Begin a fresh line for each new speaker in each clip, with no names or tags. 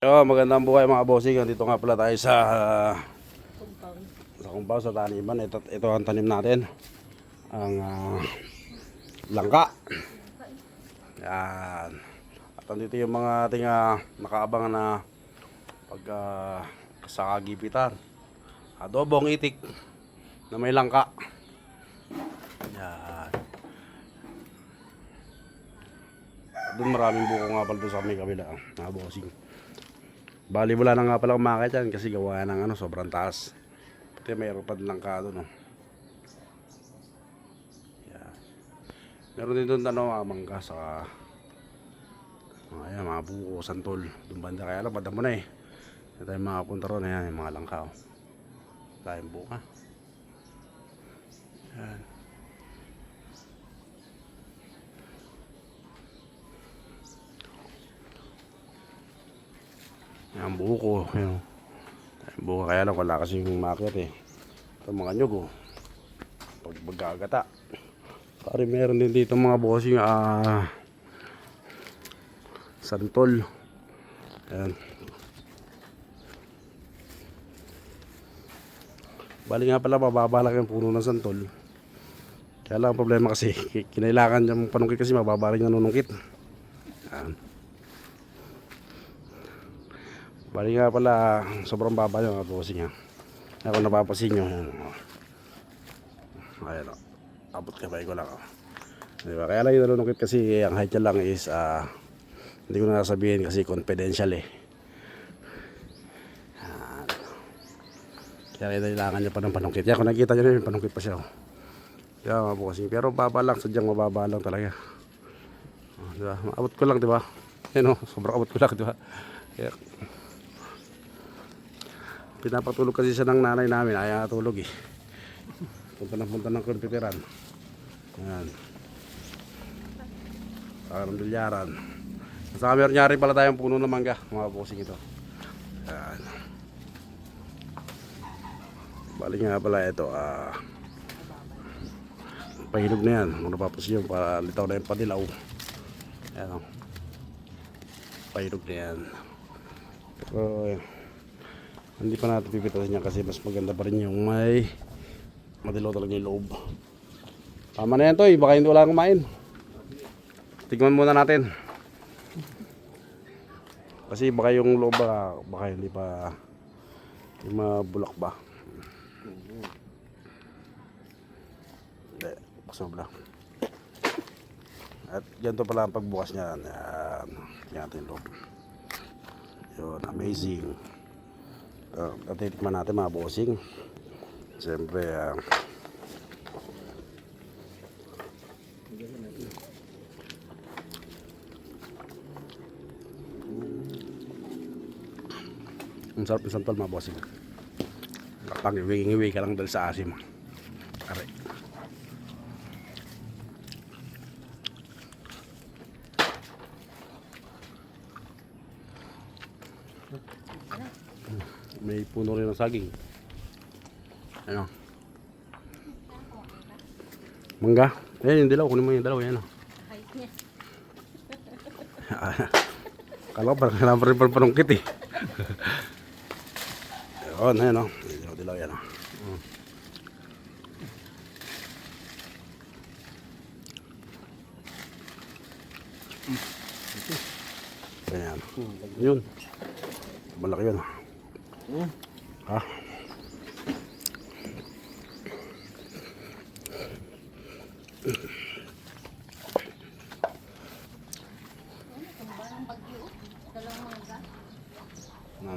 Magandang buhay mga bossing. Dito nga pala tayo sa compound, sa taniman. Ito ang tanim natin. Ang langka. Yan. At andito yung mga ating nakaabangan na pag sa kagipitan. Adobong itik na may langka. Yan. Doon maraming buko nga pala doon sa may kabila mga bossing. Bali wala na nga pala kumakit yan kasi gawa ng sobrang taas. Pati mayroon pa lang ka doon. Yeah. Meron din doon mangga sa mga buko, santol. Doon banda kaya lang madamo na eh. Hindi tayo makapunta ron. Ayan yung mga langka. Tayong buka. Ayan. Yan buko, yun. Buko kaya lang wala kasi yung market eh. Ito mga nyug pag magkagata. Pare meron din dito mga bossing santol. Ayan. Bali nga pala mababa lang yung puno ng santol. Kaya lang ang problema kasi kinailangan yung panungkit kasi mababa rin yung nanunungkit. Ayan. Bali nga pala sobrang baba yung mga bossing ha. Kaya kung napapasin nyo ayan o, abot kamay ko lang o. Diba? Kaya lang yung nalunukit kasi ang height niya lang is hindi ko na sabihin kasi confidential eh. Ayan. Kaya kailangan niya pa ng panungkit. Kaya kung nakikita nyo na yung panungkit pa siya o. Kaya mga bossing, pero baba lang, sadyang mababa lang talaga. Diba? Maabot ko lang diba. Yan o, sobrang abot ko lang diba. Kaya pinapatulog kasi siya ng nanay namin, ayaw natulog eh. Punta ng kumpiteran. Ayan. Parang bilyaran. Saka meron niya rin pala tayong puno ng mangga, mga bossing ito. Ayan. Balik nga pala ito, pahinog na yan. Kung napapos yung palitaw na yung padilaw. Ayan o. Pahinog na yan. Pero hindi pa natin pipitasin niya kasi mas maganda pa rin yung may madilaw talaga yung loob. Tama na yan to, baka hindi wala kumain. Tignan muna natin. Kasi baka yung loob baka hindi pa mabulak ba. Hindi, buksan mo lang. At ganito pala ang pagbukas niya. Tingnan natin yung loob. Yun, amazing. Titikman natin mga bossing. Siyempre ang sarap ng santol mga bossing. Kapag iwi ka lang dahil sa asim. Aray. May puno rin ng saging. Ano? Mangga. Ayan yung dilaw. Kunin mo yung dilaw. Ayan o. Kala ko parang kailangan pa rin panungkit eh. Ayan, ayan o. Dilaw yan o. Ayan. Yun. Malaki yun. Ha?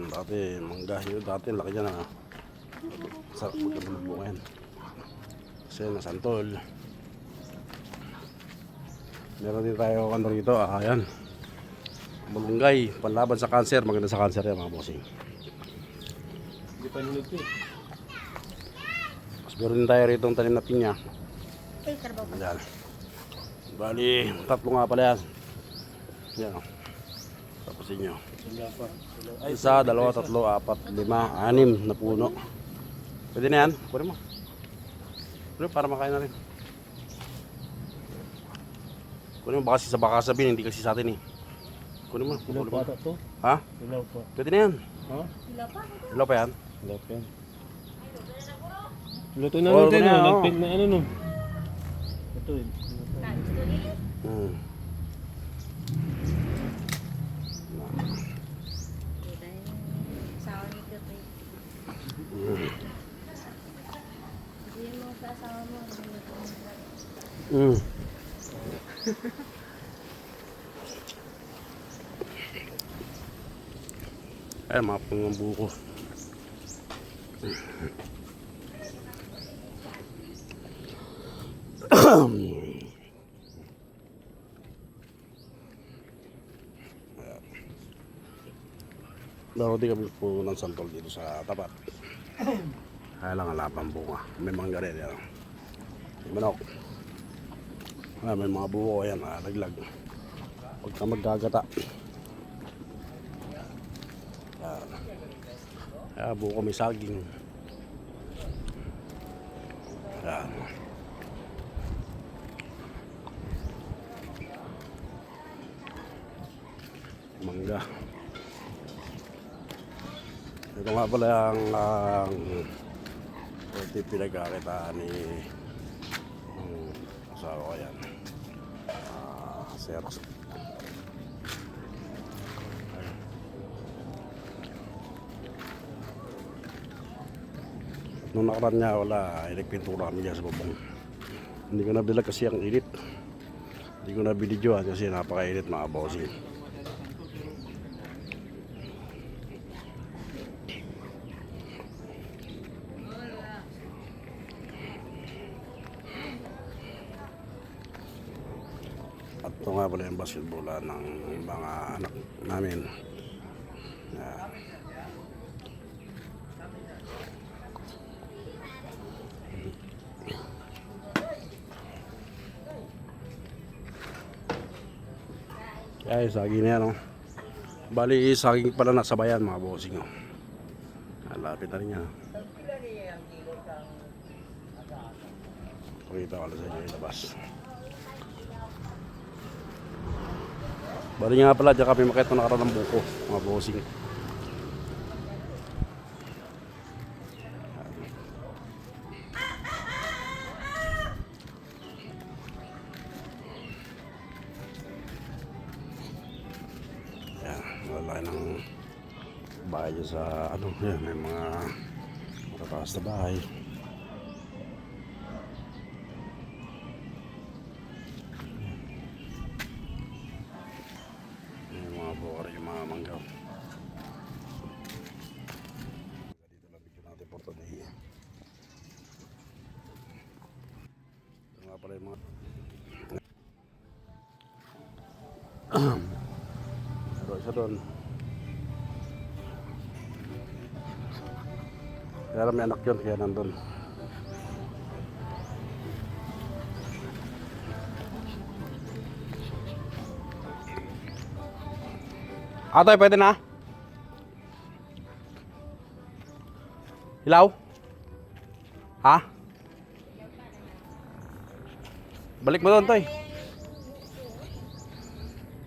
Dati mangga yun, dati laki dyan sarap magkabulubungan kasi nasantol. Meron din tayo rito, ayan, malunggay, panlaban sa cancer, maganda sa cancer yan mga bossing.
Hindi pa nilog eh.
Mas meron din tayo rito ang tanim na pinya. Ayan. Bali, tatlo nga pala yan. Yan o. Tapusin nyo. Isa, dalawa, tatlo, apat, lima, anim na puno. Pwede na yan? Kunin mo. Kunin para makain na rin. Kunin mo baka sabihin, hindi kasi sa atin eh. Kunin mo.
Ilaw
Kunin
pa
mo.
ata to.
Ha?
Ilaw pa.
Pwede na yan.
Ha?
Ilaw pa yan.
Ilaw pa yan. Luto na
Oh,
natin,
luto na,
no?
oh.
Nagpint na ano, no? Ito, eh.
Hmm. Hmm. Ay, mga pangambuko. Pero di kami po ng santol dito sa tapat. Kaya lang alapang bunga. May mangga rin yan. May manok. May mga buko yan. Laglag. Huwag ka maggagata. Kaya buko may saging. Yan. Mangga. Ito nga pala ang ito pinagkakitaan ni asawa ko yan. Sir. Nung nakaraan niya wala, nagpintura kami dyan sa babong. Hindi ko nabilag kasi ang init. Hindi ko nabidyoan kasi napakainit mga bossing. At ito nga pala yung basketballan ng mga anak namin. Yan. Kaya yung saging na yan, oh. Bali, saging pala nasa bayan mga bossing, oh. Lapit na rin yan. Pakita ko lang sa inyo yung labas. Bali nga pala, dyan kami makita nakaraan ng buko, mga bossing. Yan, malaki ng bahay dyan sa ano, yan, may mga matataas na bahay. Yung mga bukari, yung mga manggaw. Dito lang bigyan natin for today. Ito nga pala yung mga pero isa doon. Kaya may anak yun, kaya nandun. Atoy, pwede na? Hilaw? Ha? Balik mo doon, Toy.